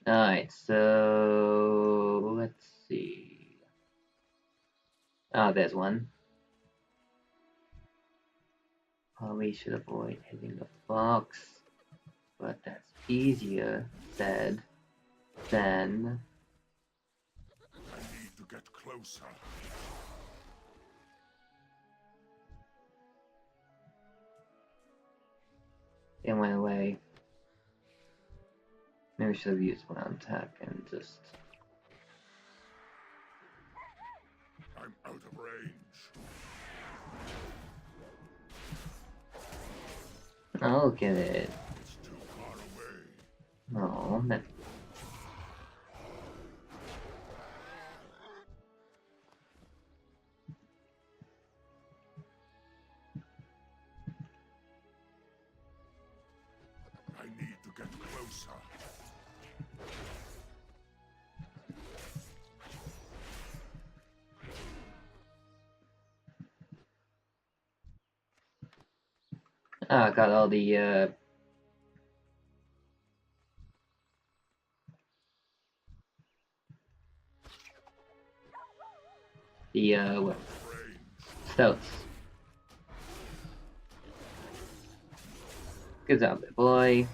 Alright, so let's see. Oh, there's one. Probably should avoid hitting the box, but that's easier said than. I need to get closer. It went away. Maybe I should have used one attack and just. I'm out of range. Oh, look at it. It's too far away. Oh, that. I need to get closer. I got all the what? Stouts. Good job, there, boy.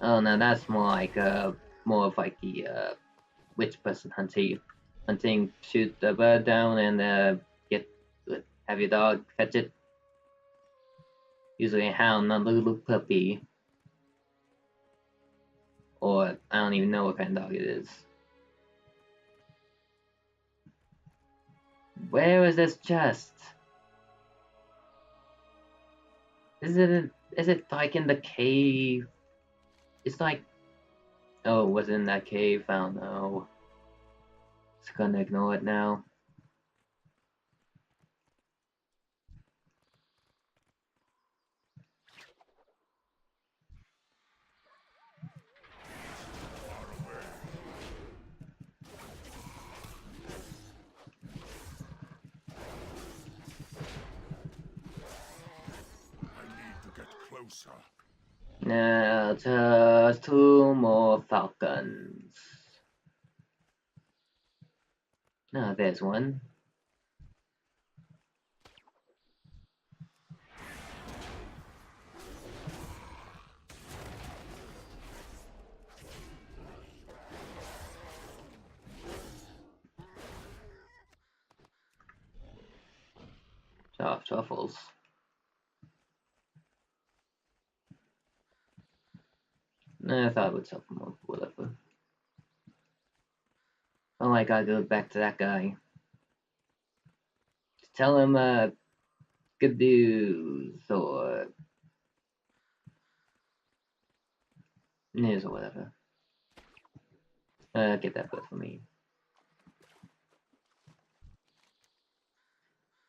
Oh no, that's more of like the witch person hunting, shoot the bird down and have your dog fetch it. Usually a hound, not a little puppy. Or I don't even know what kind of dog it is. Where is this chest? Is it like in the cave? It's like, oh, it was in that cave? I don't know. Just gonna ignore it now. Closer. Now just 2 more falcons. Oh, there's one. Soft truffles. Nah, I thought it would help him up, whatever. Oh, I gotta go back to that guy. Tell him, good news, or news, or whatever. Get that bird for me.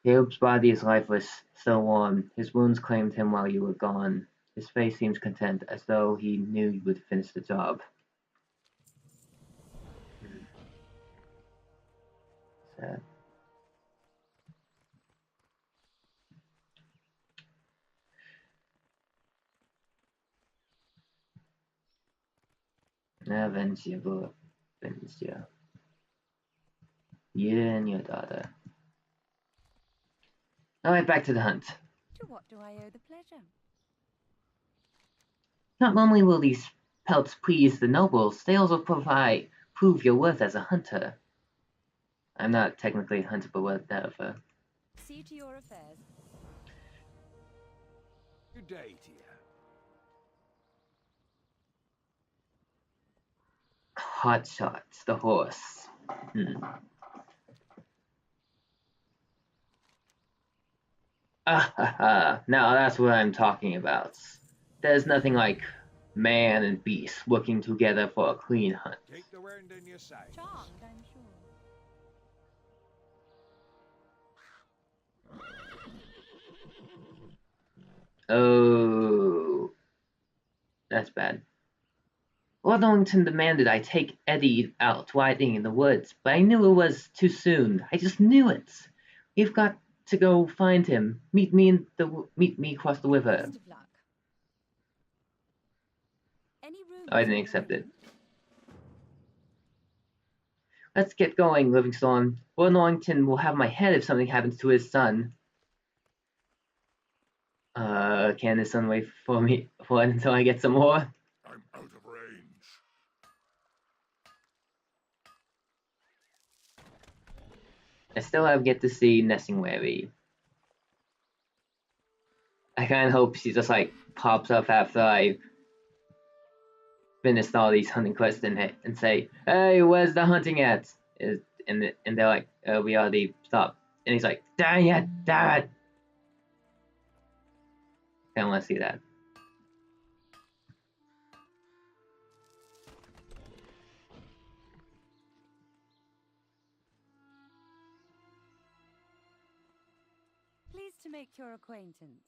Caleb's body is lifeless, still warm. His wounds claimed him while you were gone. His face seems content, as though he knew you would finish the job. Sad. Avenge your you and your daughter. Alright, back to the hunt. To what do I owe the pleasure? Not only will these pelts please the nobles, they also prove your worth as a hunter. I'm not technically a hunter, but whatever. See to your affairs. Good day to you. Hot shots, the horse. Now that's what I'm talking about. There's nothing like man and beast working together for a clean hunt. Take the wind in your sails. Charmed, I'm sure. Oh, that's bad. Lord Ellington demanded I take Eddie out riding in the woods, but I knew it was too soon. I just knew it. We've got to go find him. Meet me across the river. Best of luck. Any room I didn't accept it. Let's get going, Livingstone. Lord Norrington will have my head if something happens to his son. Can his son wait for me until I get some more? I'm out of range. I still have yet to see Nesting Wary. I kind of hope she just like pops up after I finish all these hunting quests and say, "Hey, where's the hunting at?" And they're like, "We already stopped." And he's like, "Dang it, damn it!" I don't want to see that. Pleased to make your acquaintance.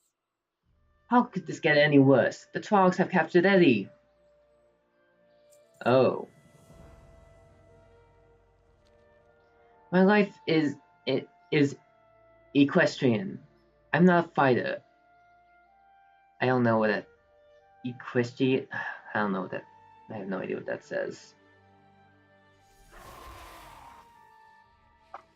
How could this get any worse? The Troggs have captured Eddie. Oh. My life is equestrian. I'm not a fighter. I don't know what that equestrian. I don't know what that. I have no idea what that says.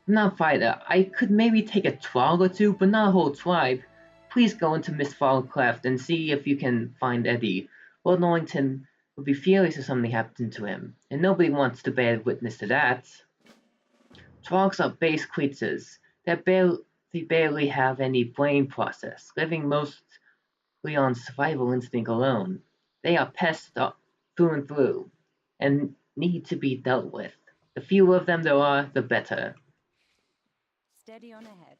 I'm not a fighter. I could maybe take a Trogg or two, but not a whole tribe. Please go into Miss Fallcraft and see if you can find Eddie. Lord Norrington would be furious if something happened to him, and nobody wants to bear witness to that. Trogs are base creatures. They barely have any brain process, living mostly on survival instinct alone. They are pests through and through, and need to be dealt with. The fewer of them there are, the better. Steady on ahead.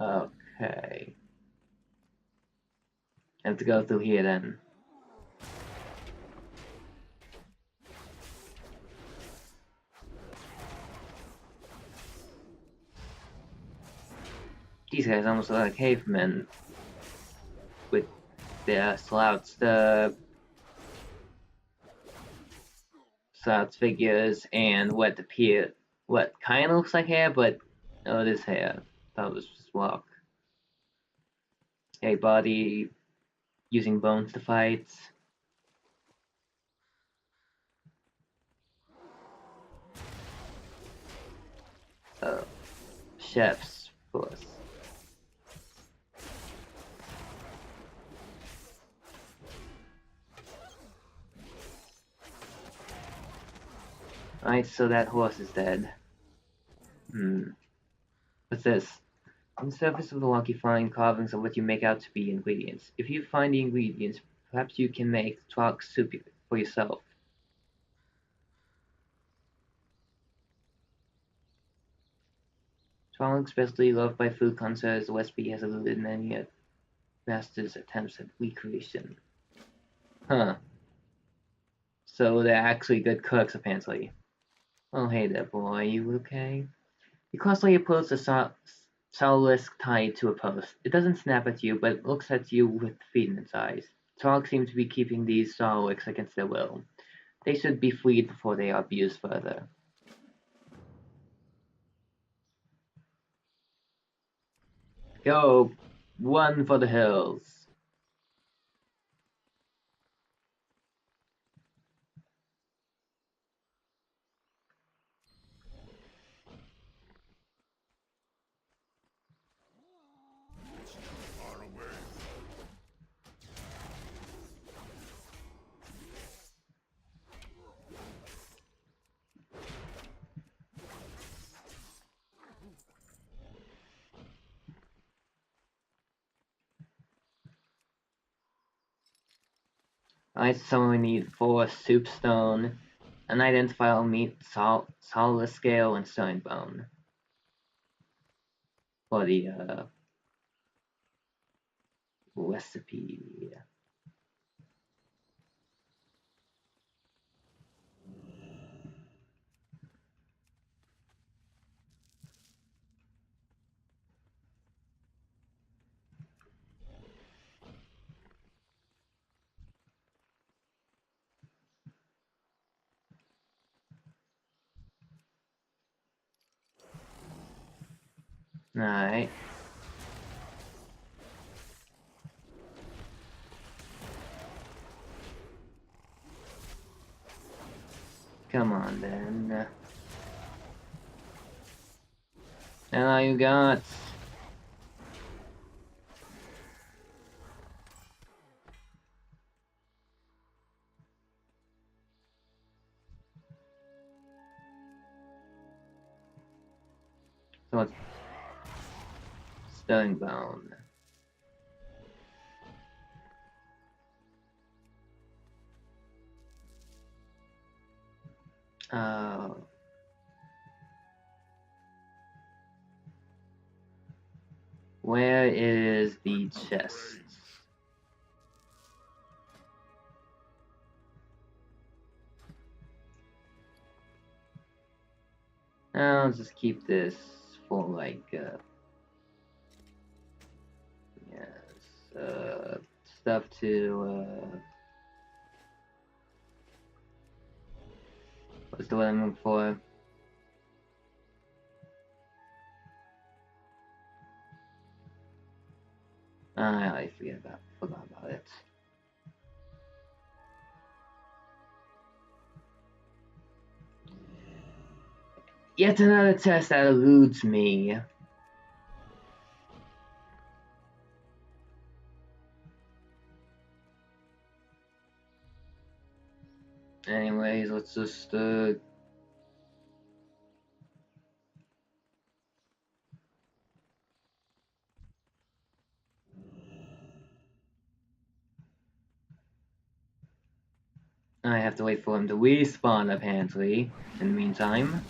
Okay. I have to go through here then. These guys almost look like cavemen with their slouched figures and what kind of looks like hair, but no, it is hair. That was just walk. A body using bones to fight. Chefs, of course. Alright, so that horse is dead. What's this? On the surface of the rock you find carvings of what you make out to be ingredients. If you find the ingredients, perhaps you can make Trogg soup for yourself. Trogg, especially loved by food connoisseurs, the recipe has eluded many a master's attempts at recreation. Huh. So they're actually good cooks, apparently. Oh, hey there, boy. You okay? You constantly approach the soulless tide to a post. It doesn't snap at you, but it looks at you with feet in its eyes. Trogg seem to be keeping these Sarwicks against their will. They should be freed before they are abused further. Go! Run for the hills! Far away. I so need 4 soupstone, an identifiable meat, soulless scale, and stone bone. For the recipe. Alright. Come on, then. And all you got. So it's Stunning Bone. Where is the chest? I'll just keep this for like stuff to what's the word I'm looking for? I forgot about it. Yet another test that eludes me. Anyways, let's just I have to wait for him to respawn apparently in the meantime.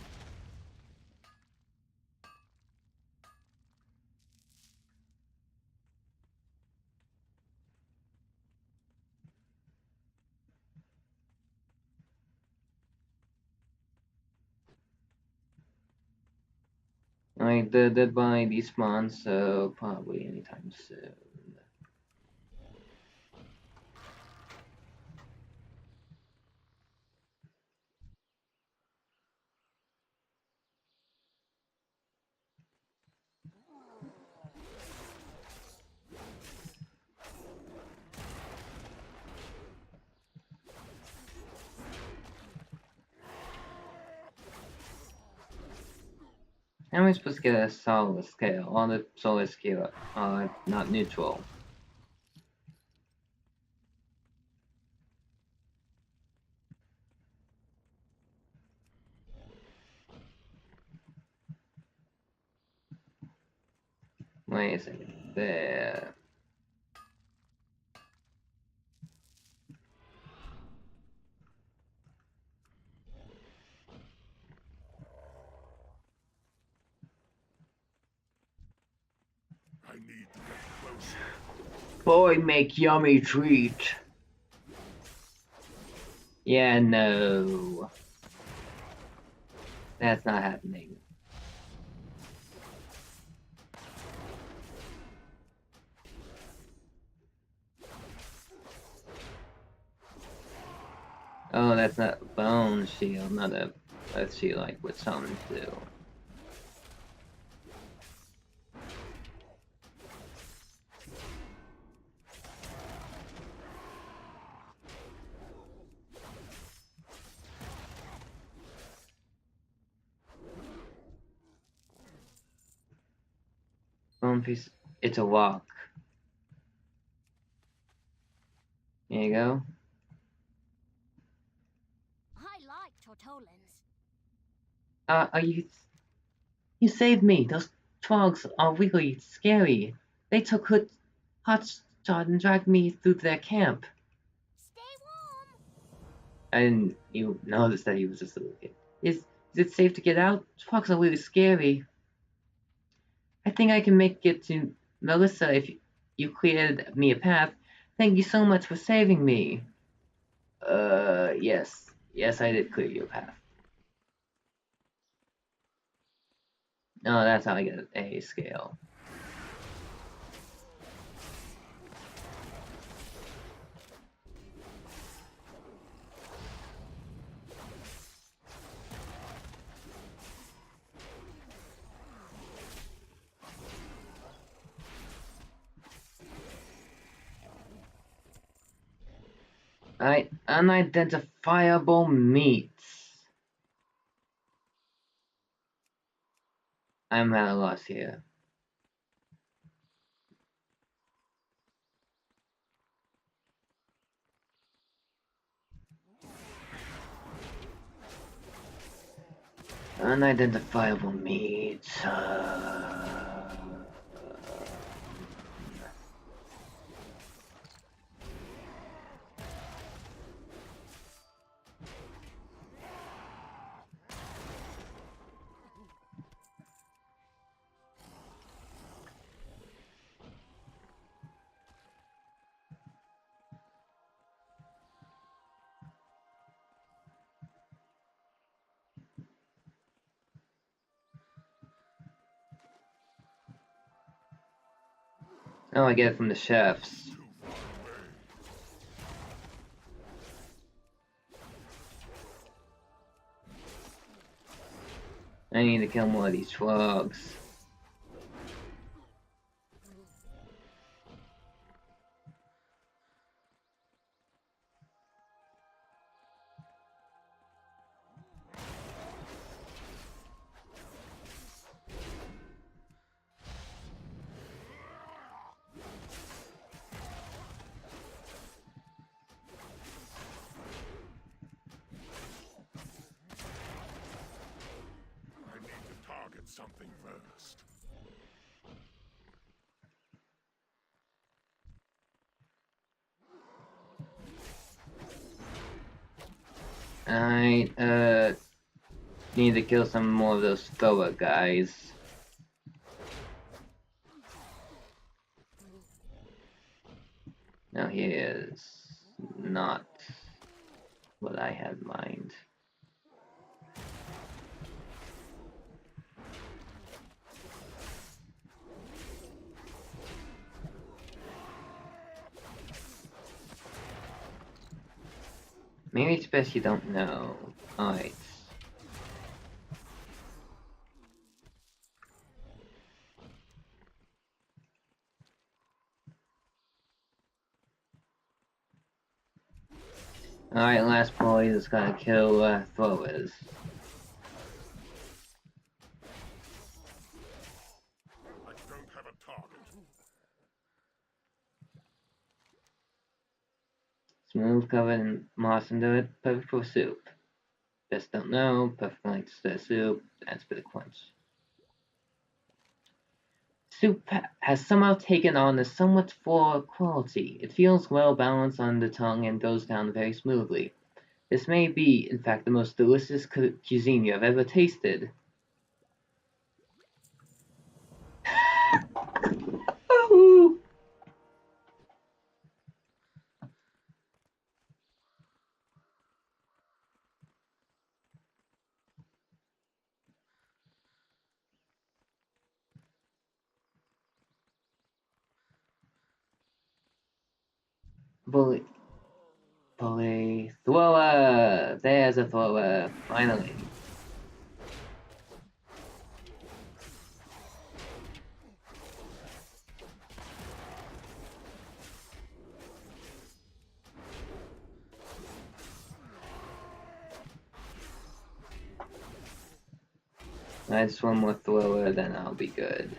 Like the dead body despawns, so probably anytime soon. How am I supposed to get a solid scale on the solid scale? Not neutral. Wait a second. There. I need to get closer. Boy, make yummy treat. Yeah, no. That's not happening. Oh, that's not bone shield, not a shield like what summons do. Bone piece. It's a walk. There you go. I like tortolans. Are you? You saved me. Those Trogs are really scary. They took Hotshot and dragged me through their camp. Stay warm. I didn't even notice that he was just a little kid. Is it safe to get out? Trogs are really scary. I think I can make it to Melissa if you cleared me a path. Thank you so much for saving me. Yes. Yes, I did clear you a path. Oh, that's how I get a scale. Alright, unidentifiable meats. I'm at a loss here. Unidentifiable meat. Oh, I get it from the chefs. I need to kill more of these frogs. I need to target something first. I need to kill some more of those thrower guys. Now he is not what I had in mind. Maybe it's best you don't know. Alright. Alright, last boy is gonna kill throwers. I don't have a target. Smooth covered in moss and dirt, perfect for soup. Best don't know, perfect like to stir soup, adds a bit of crunch. Soup has somehow taken on a somewhat floral quality. It feels well balanced on the tongue and goes down very smoothly. This may be, in fact, the most delicious cuisine you have ever tasted. Bully. Bully. Thrower! There's a thrower, finally. I just one more thrower, then I'll be good.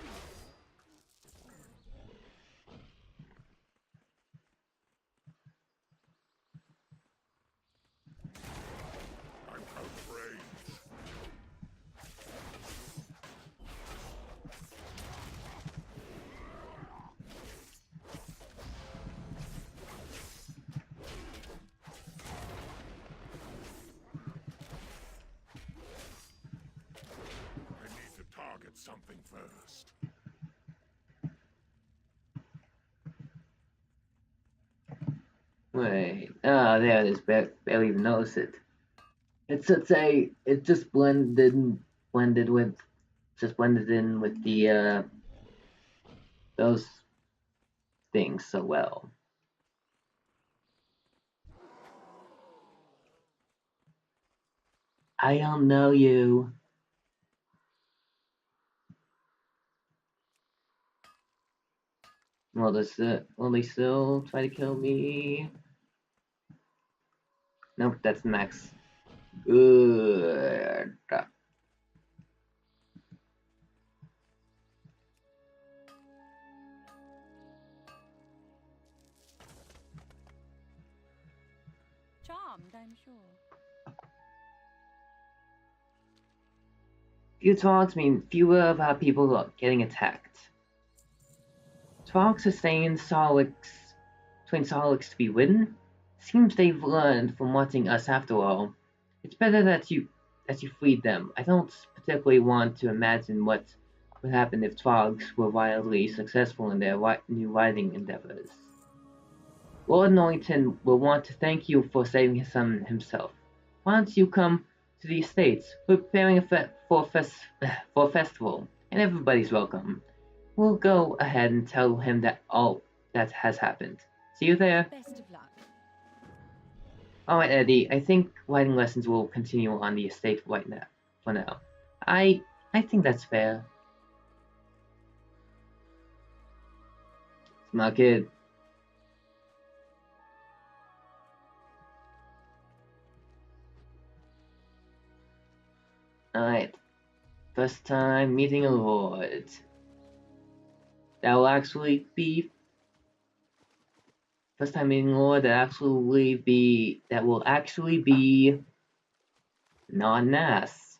I'm out of range. I need to target something first. Wait. Ah, there it is. Barely even notice it. It's such a. It just blended with, just blended in with the those things so well. I don't know you. Will they still try to kill me? Nope, that's Max. Good. charmed, I'm sure. Few talks mean fewer of our people are getting attacked. Talks are saying Twin Solix to be written. Seems they've learned from watching us after all. It's better that you freed them. I don't particularly want to imagine what would happen if Trogs were wildly successful in their new writing endeavors. Lord Norrington will want to thank you for saving his son himself. Why don't you come to the estates? We're preparing for a festival, and everybody's welcome. We'll go ahead and tell him that all that has happened. See you there. Best of luck. Alright, Eddie, I think writing lessons will continue on the estate right now. For now. I think that's fair. Smart kid. Alright. First time meeting a lord. That will actually be first time meeting a lord that will actually be non-Nas.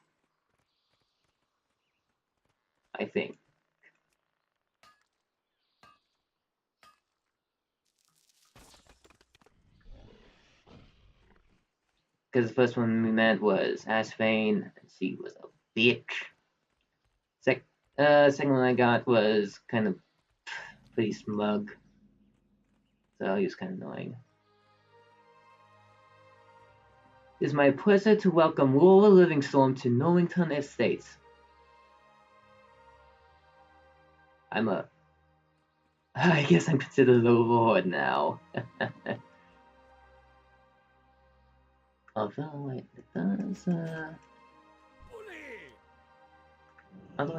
I think. Because the first one we met was Ashvane, and she was a bitch. Second one I got was kind of pretty smug, so he was kind of annoying. It is my pleasure to welcome Laura Livingston to Norrington Estates. I guess I'm considered a lord now. Although I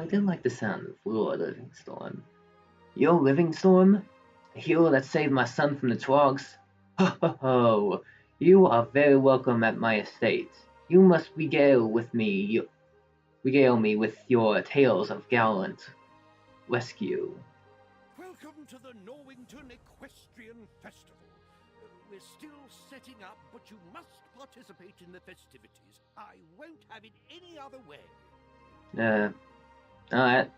did like the sound of Lord Livingston. You're Livingston? The hero that saved my son from the Trogs? Ho ho ho! You are very welcome at my estate. You must regale me with your tales of gallant rescue. Welcome to the Norrington Equestrian Festival. We're still setting up, but you must participate in the festivities. I won't have it any other way. Alright.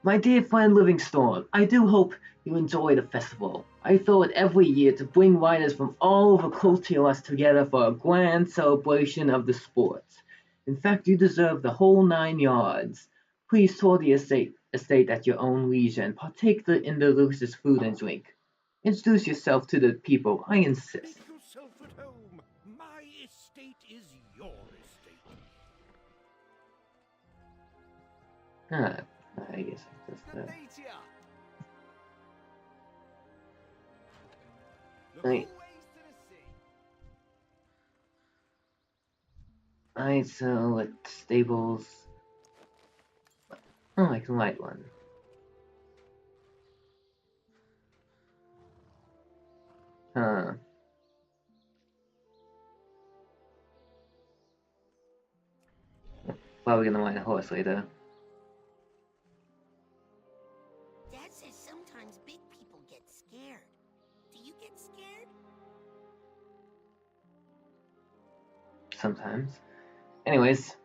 My dear friend Livingston, I do hope you enjoy the festival. I throw it every year to bring riders from all over Kul Tiras together for a grand celebration of the sport. In fact, you deserve the whole 9 yards. Please tour the estate at your own leisure and partake in the delicious food and drink. Introduce yourself to the people, I insist. Make yourself at home. My estate is your estate. I guess I just Right. Alright, so it's stables. Oh, I can light one. Huh. Probably gonna ride a horse later. Dad says sometimes big people get scared. Do you get scared? Sometimes. Anyways.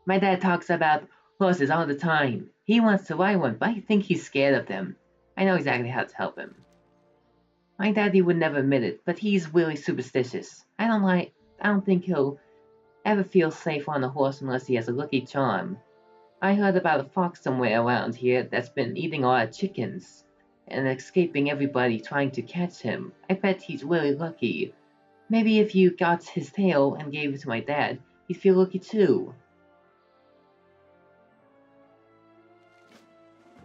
My dad talks about horses all the time. He wants to ride one, but I think he's scared of them. I know exactly how to help him. My daddy would never admit it, but he's really superstitious. I don't think he'll ever feel safe on a horse unless he has a lucky charm. I heard about a fox somewhere around here that's been eating a lot of chickens and escaping everybody trying to catch him. I bet he's really lucky. Maybe if you got his tail and gave it to my dad, he'd feel lucky too.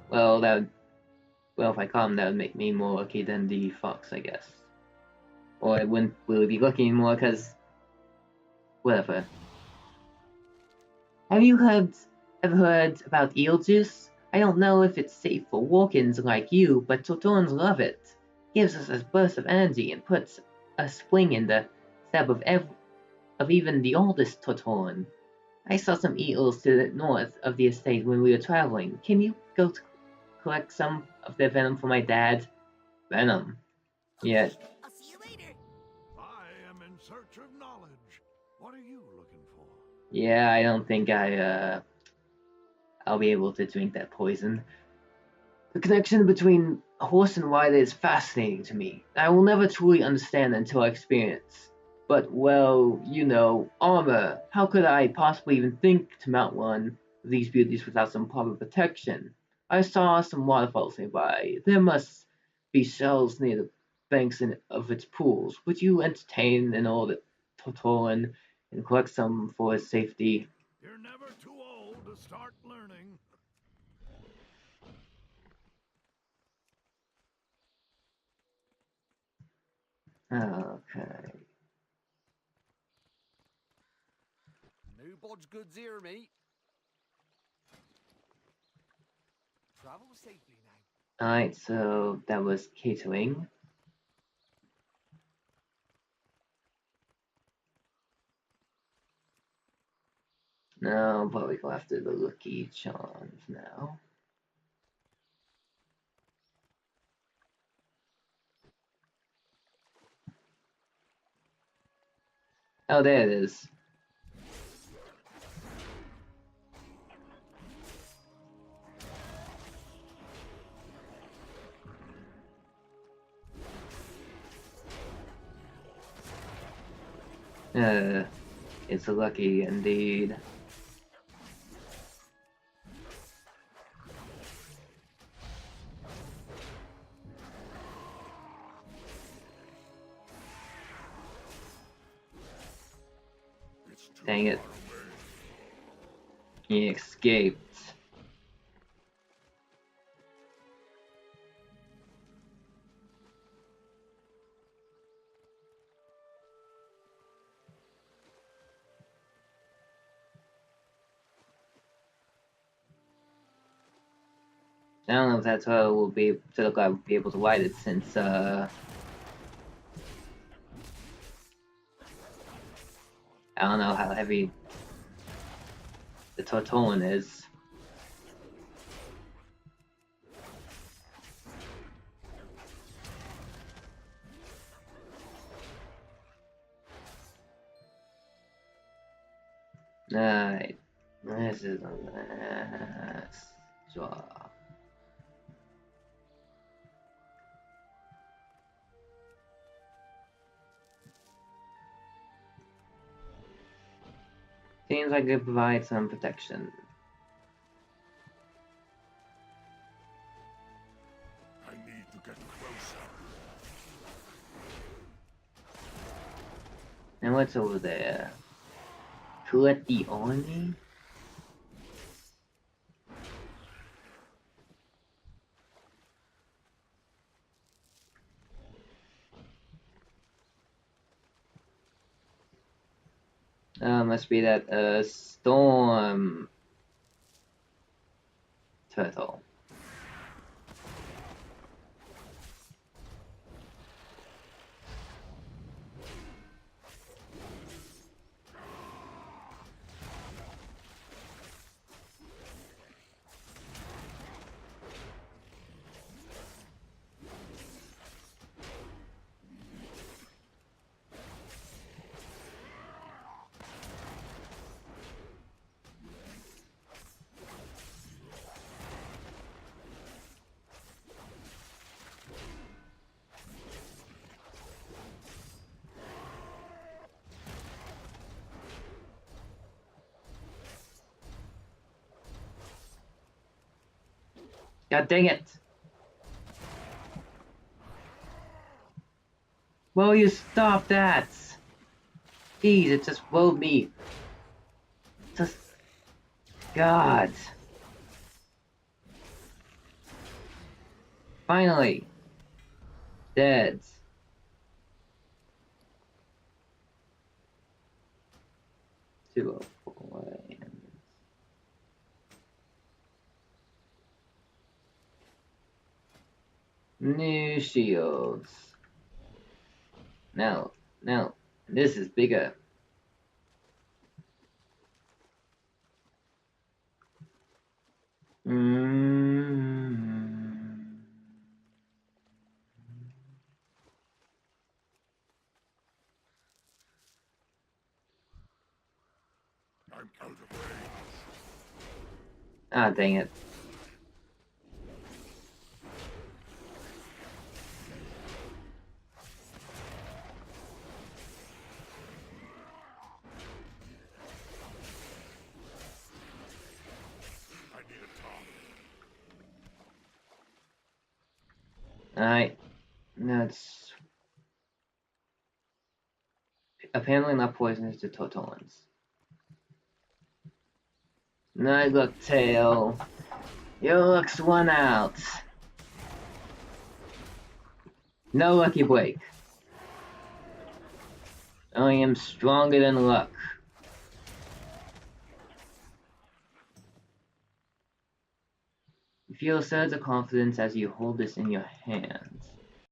Well, if I caught him, that would make me more lucky than the fox, I guess. Or I wouldn't really be lucky anymore, because... whatever. Have you ever heard about eel juice? I don't know if it's safe for walk-ins like you, but Tortorans love it. Gives us a burst of energy and puts a spring in the step of even the oldest Tortoran. I saw some eels to the north of the estate when we were traveling. Can you go collect some of their venom for my dad? Venom? Yeah. I'll see you later. I am in search Yeah, I don't think I'll be able to drink that poison. The connection between horse and rider is fascinating to me. I will never truly understand until I experience. But, well, armor. How could I possibly even think to mount one of these beauties without some proper protection? I saw some waterfalls nearby. There must be shells near the banks of its pools. Would you entertain an old Totolan and collect some for his safety? You're never too old to start learning. Okay. New bodge goods here, mate. Travel safely now. Alright, so that was catering. Now, but we go after the lucky charms now. Oh, there it is. It's lucky indeed. Dang it. He escaped. I don't know if that's how we'll be to look like we'll be able to light it since I don't know how heavy the Tortolan is. Alright. This is the last draw. Seems like it provides some protection. I need to get closer. And what's over there? Collect the army? Must be that storm turtle. God dang it! Will you stop that? Jeez, it just rolled me. Just... God. Finally. Dead. Two of lands. New shields. No, no, this is bigger. I'm Ah, dang it. Alright. That's apparently not poisonous to Totolans. No, look, Tail. Your luck's one out. No lucky break. I am stronger than luck. You feel a surge of confidence as you hold this in your hands.